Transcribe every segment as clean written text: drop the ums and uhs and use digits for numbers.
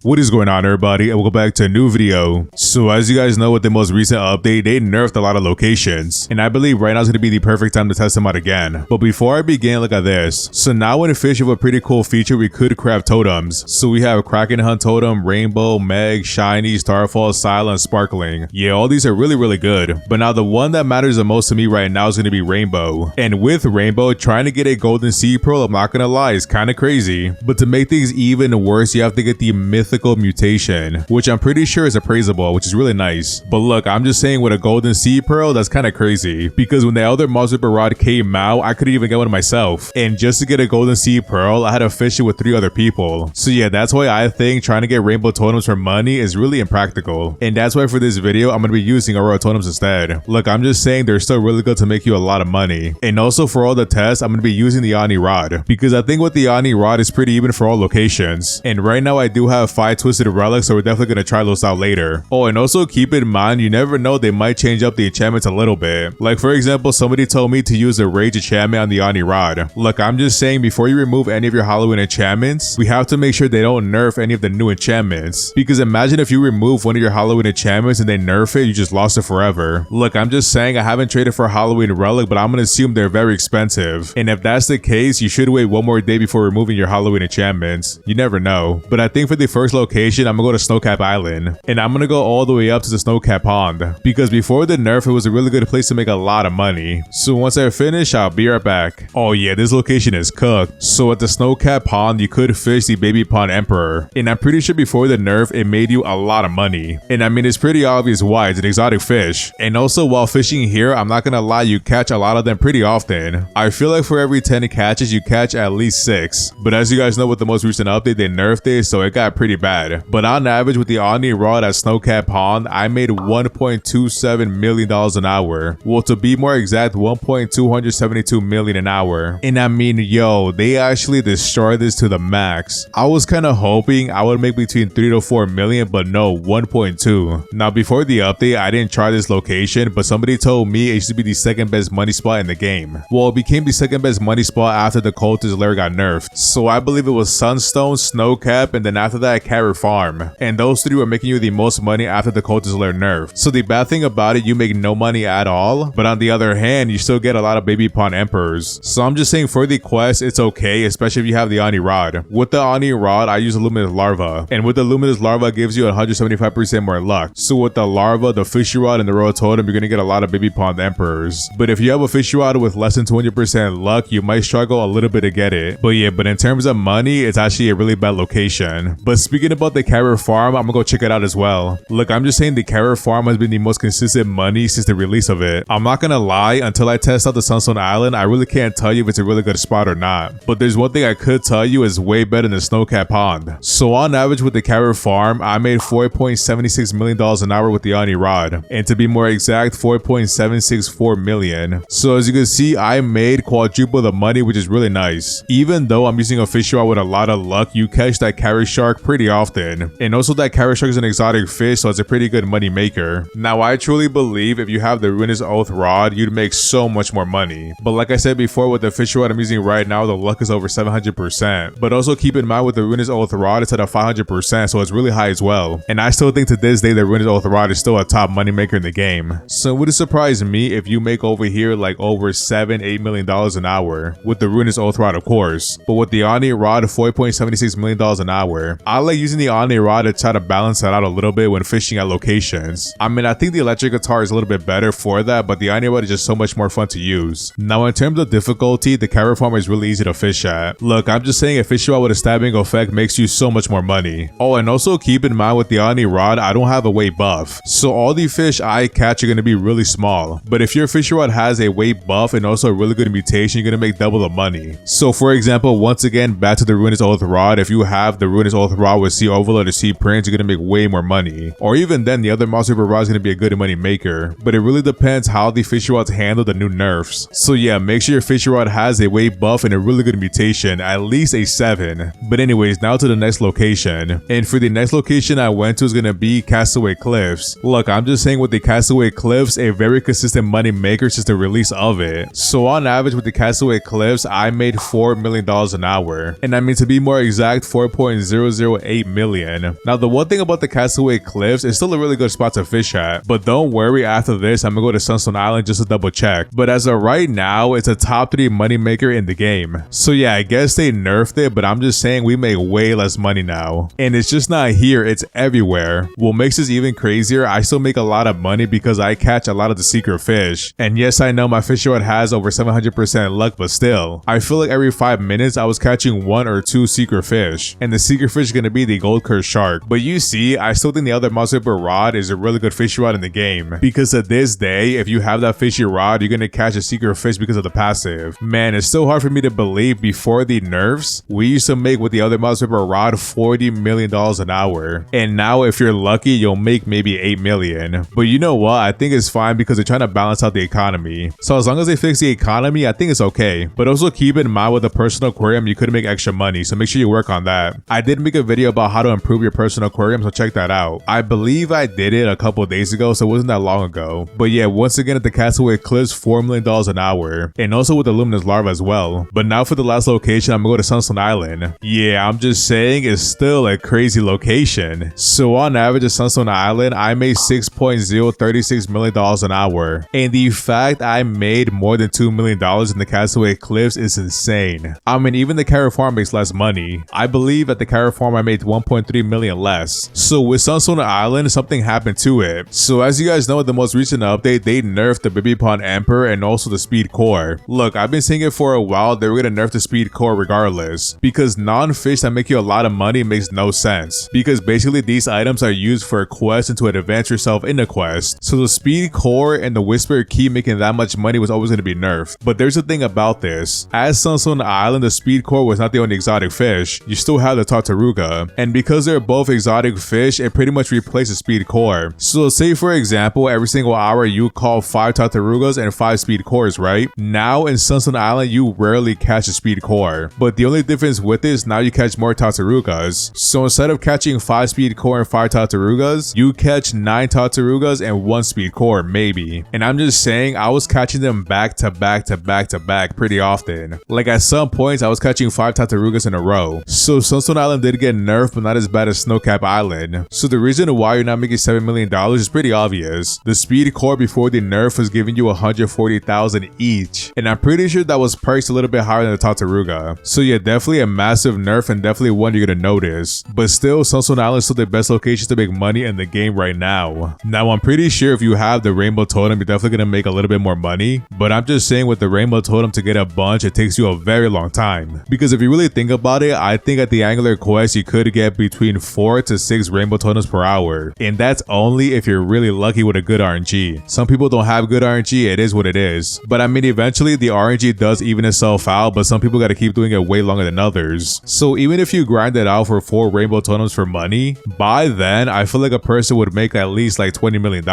What is going on, everybody, and welcome back to a new video. So as you guys know, with the most recent update, they nerfed a lot of locations, and I believe right now is going to be the perfect time to test them out again. But before I begin, look at this. So now in Fisch, we have a pretty cool feature. We could craft totems. So we have Kraken Hunt totem, Rainbow, Meg, Shiny, Starfall, Silent, Sparkling. Yeah, all these are really good. But now the one that matters the most to me right now is going to be Rainbow. And with Rainbow, trying to get a golden sea pearl, I'm not going to lie, is kind of crazy. But to make things even worse, you have to get the mythical mutation, which I'm pretty sure is appraisable, which is really nice. But look, I'm just saying, with a golden sea pearl, that's kind of crazy, because when the Elder Mazurba rod came out, I couldn't even get one myself, and just to get a golden sea pearl, I had to fish it with 3 other people. So yeah, that's why I think trying to get rainbow totems for money is really impractical, and that's why for this video I'm going to be using Aurora totems instead. Look, I'm just saying they're still really good to make you a lot of money, and also for all the tests I'm going to be using the Ani rod, because I think with the Ani rod is pretty even for all locations, and right now I do have 5 twisted relics, so we're definitely going to try those out later. Oh, and also keep in mind, you never know, they might change up the enchantments a little bit. Like for example, somebody told me to use the rage enchantment on the Ani rod. Look, I'm just saying, before you remove any of your Halloween enchantments, we have to make sure they don't nerf any of the new enchantments, because imagine if you remove one of your Halloween enchantments and they nerf it, you just lost it forever. Look, I'm just saying, I haven't traded for a Halloween relic, but I'm going to assume they're very expensive, and if that's the case, you should wait one more day before removing your Halloween enchantments. You never know. But I think for the first location, I'm gonna go to Snowcap Island, and I'm gonna go all the way up to the Snowcap Pond, because before the nerf, it was a really good place to make a lot of money. So once I finish, I'll be right back. Oh yeah, this location is cooked. So at the Snowcap Pond, you could fish the Baby Pond Emperor, and I'm pretty sure before the nerf, it made you a lot of money. And I mean, it's pretty obvious why. It's an exotic fish. And also, while fishing here, I'm not gonna lie, you catch a lot of them pretty often. I feel like for every 10 catches, you catch at least 6. But as you guys know, with the most recent update, they nerfed it, so it got pretty bad. But on average, with the Ani rod at Snowcap Pond, I made $1.27 million an hour. Well, to be more exact, $1.272 million an hour. And I mean, yo, they actually destroyed this to the max. I was kind of hoping I would make between 3 to 4 million, but no, 1.2. Now, before the update, I didn't try this location, but somebody told me it used to be the second best money spot in the game. Well, it became the second best money spot after the Cultist lair got nerfed. So I believe it was Sunstone, Snowcap, and then after that, Carrot Farm. And those 3 were making you the most money after the Cultist lair nerf. So the bad thing about it, you make no money at all, but on the other hand, you still get a lot of Baby Pond Emperors. So I'm just saying, for the quest, it's okay, especially if you have the Ani rod. With the Ani rod, I use a Luminous Larva, and with the Luminous Larva, it gives you 175% more luck. So with the Larva, the Fishy Rod, and the Royal Totem, you're gonna get a lot of Baby Pond Emperors. But if you have a Fishy Rod with less than 200% luck, you might struggle a little bit to get it. But yeah, but in terms of money, it's actually a really bad location. But speaking about the Carrot Farm, I'm gonna go check it out as well. Look, I'm just saying the Carrot Farm has been the most consistent money since the release of it. I'm not gonna lie, until I test out the Sunstone Island, I really can't tell you if it's a really good spot or not. But there's one thing I could tell you is way better than Snowcap Pond. So on average with the Carrot Farm, I made $4.76 million an hour with the Ani rod. And to be more exact, $4.764 million. So as you can see, I made quadruple the money, which is really nice. Even though I'm using a fish rod with a lot of luck, you catch that carrot shark pretty often. And also that carrot shark is an exotic fish, so it's a pretty good money maker. Now I truly believe if you have the Ruinous Oath rod, you'd make so much more money. But like I said before, with the fish rod I'm using right now, the luck is over 700%. But also keep in mind, with the Ruinous Oath rod, it's at a 500%, so it's really high as well. And I still think to this day the Ruinous Oath rod is still a top money maker in the game. So it would surprise me if you make over here like over $7-8 million an hour with the Ruinous Oath rod, of course. But with the Ani rod, $4.76 million an hour. I like using the Ani rod to try to balance that out a little bit when fishing at locations. I mean, I think the electric guitar is a little bit better for that, but the Ani rod is just so much more fun to use. Now in terms of difficulty, the Carrot Farm is really easy to fish at. Look, I'm just saying, a fish rod with a stabbing effect makes you so much more money. Oh, and also keep in mind, with the Ani rod, I don't have a weight buff, so all the fish I catch are going to be really small. But if your fish rod has a weight buff and also a really good mutation, you're going to make double the money. So for example, once again, back to the Ruinous Oath rod, if you have the Ruinous Oath rod with Sea Overload or Sea Prince, you're going to make way more money. Or even then, the other Mazurba rod is going to be a good money maker. But it really depends how the fishy rods handle the new nerfs. So yeah, make sure your fishy rod has a weight buff and a really good mutation, at least a 7. But anyways, now to the next location. And for the next location I went to is going to be Castaway Cliffs. Look, I'm just saying, with the Castaway Cliffs, a very consistent money maker since the release of it. So on average with the Castaway Cliffs, I made $4 million an hour. And I mean, to be more exact, $4.008 8 million. Now the one thing about the Castaway Cliffs is still a really good spot to fish at, but don't worry, after this I'm gonna go to Sunstone Island just to double check. But as of right now, it's a top 3 moneymaker in the game. So yeah, I guess they nerfed it, but I'm just saying we make way less money now. And it's just not here, it's everywhere. What makes this even crazier, I still make a lot of money because I catch a lot of the secret fish. And yes, I know my fishing rod has over 700% luck, but still, I feel like every 5 minutes I was catching 1 or 2 secret fish. And the secret fish is gonna be the gold curse shark. But you see, I still think the other mouse ripper rod is a really good fishing rod in the game. Because to this day, if you have that fishing rod, you're gonna catch a secret fish because of the passive. Man, it's still hard for me to believe before the nerfs, we used to make with the other mouse ripper rod $40 million an hour. And now if you're lucky, you'll make maybe 8 million. But you know what? I think it's fine because they're trying to balance out the economy. So as long as they fix the economy, I think it's okay. But also keep in mind with a personal aquarium, you could make extra money. So make sure you work on that. I did make a video about how to improve your personal aquarium, so check that out. I believe I did it a couple days ago, so it wasn't that long ago. But yeah, once again at the Castaway Cliffs, $4 million an hour. And also with the luminous larva as well. But now for the last location, I'm gonna go to Sunstone Island. Yeah, I'm just saying it's still a crazy location. So on average at Sunstone Island, I made $6.036 million an hour. And the fact I made more than $2 million in the Castaway Cliffs is insane. I mean, even the carrot farm makes less money. I believe at the carrot farm I made 1.3 million less. So with Sunstone Island, something happened to it. So as you guys know, in the most recent update, they nerfed the Baby Pond Emperor and also the Speed Core. Look, I've been saying it for a while, they were gonna nerf the Speed Core regardless. Because non-fish that make you a lot of money makes no sense. Because basically these items are used for a quest and to advance yourself in a quest. So the Speed Core and the Whisper Key making that much money was always gonna be nerfed. But there's a thing about this. As Sunstone Island, the Speed Core was not the only exotic fish. You still have the Tartaruga. And because they're both exotic fish, it pretty much replaces the Speed Core. So say for example, every single hour you call 5 Tartarugas and 5 Speed Cores, right? Now in Sunstone Island, you rarely catch a Speed Core. But the only difference with it is now you catch more Tartarugas. So instead of catching 5 Speed Core and 5 Tartarugas, you catch 9 Tartarugas and 1 Speed Core, maybe. And I'm just saying, I was catching them back to back to back to back pretty often. Like at some points, I was catching 5 Tartarugas in a row. So Sunstone Island did get nerfed, but not as bad as Snowcap Island. So the reason why you're not making $7 million is pretty obvious. The Speed Core before the nerf was giving you $140,000 each. And I'm pretty sure that was priced a little bit higher than the Tartaruga. So yeah, definitely a massive nerf and definitely one you're gonna notice. But still, Sunstone Island is still the best location to make money in the game right now. Now I'm pretty sure if you have the Rainbow Totem, you're definitely gonna make a little bit more money. But I'm just saying with the Rainbow Totem to get a bunch, it takes you a very long time. Because if you really think about it, I think at the Angular Quest you could get between 4 to 6 Rainbow Totems per hour. And that's only if you're really lucky with a good RNG. Some people don't have good RNG, it is what it is. But I mean, eventually the RNG does even itself out, but some people gotta keep doing it way longer than others. So even if you grind it out for 4 Rainbow Totems for money, by then I feel like a person would make at least like $20 million.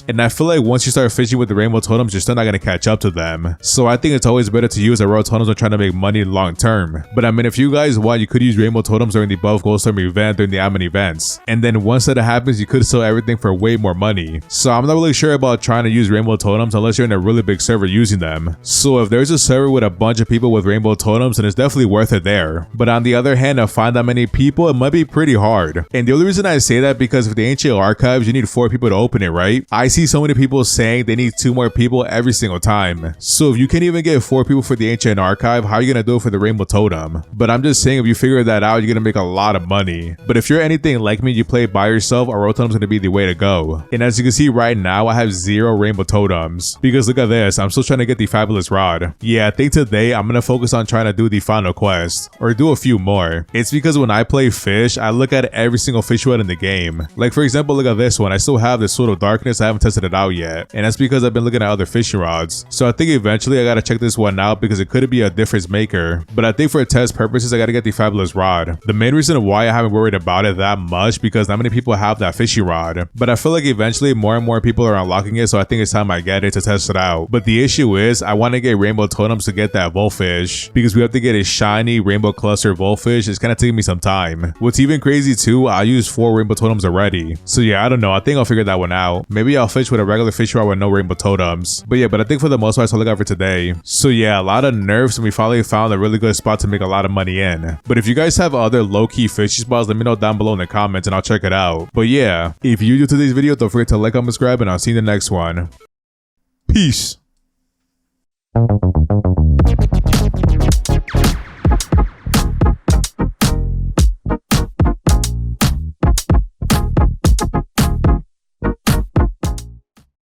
And I feel like once you start fishing with the Rainbow Totems, you're still not gonna catch up to them. So I think it's always better to use the Rainbow Totems when trying to make money long term. But I mean, if you guys want, you could use Rainbow Totems during the Buff Goldstorm event during the admin events. And then once that happens, you could sell everything for way more money. So I'm not really sure about trying to use Rainbow Totems unless you're in a really big server using them. So if there's a server with a bunch of people with Rainbow Totems, then it's definitely worth it there. But on the other hand, to find that many people, it might be pretty hard. And the only reason I say that because with the Ancient Archives, you need 4 people to open it, right? I see so many people saying they need 2 more people every single time. So if you can't even get 4 people for the Ancient Archive, how are you gonna do it for the Rainbow Totem? But I'm just saying, if you figure that out, you're gonna make a lot of money. But if you're anything like me, you play by yourself, a Rainbow Totem's gonna be the way to go. And as you can see right now, I have 0 Rainbow Totems. Because look at this, I'm still trying to get the Fabulous Rod. Yeah, I think today I'm gonna focus on trying to do the final quest, or do a few more. It's because when I play Fish, I look at every single fish rod in the game. Like for example, look at this one, I still have this Sword of Darkness, I haven't tested it out yet. And that's because I've been looking at other fishing rods. So I think eventually I gotta check this one out because it could be a difference maker. But I think for test purposes, I gotta get the Fabulous Rod. The main reason why I haven't worried about it that much because not many people have that fishing rod. But I feel like eventually more and more people are unlocking it, so I think it's time I get it to test it out. But the issue is, I want to get Rainbow Totems to get that Volfish, because we have to get a shiny Rainbow Cluster Volfish. It's kind of taking me some time. What's even crazy too, I used 4 Rainbow Totems already. So yeah, I don't know, I think I'll figure that one out. Maybe I'll fish with a regular fish rod with no Rainbow Totems. But yeah, but I think for the most part, that's all I got for today. So yeah, a lot of nerfs, and we finally found a really good spot to make a lot of money in. But if you guys have other low-key any fishy spots, let me know down below in the comments and I'll check it out. But yeah, if you do today's video, don't forget to like, comment, subscribe, and I'll see you in the next one. Peace.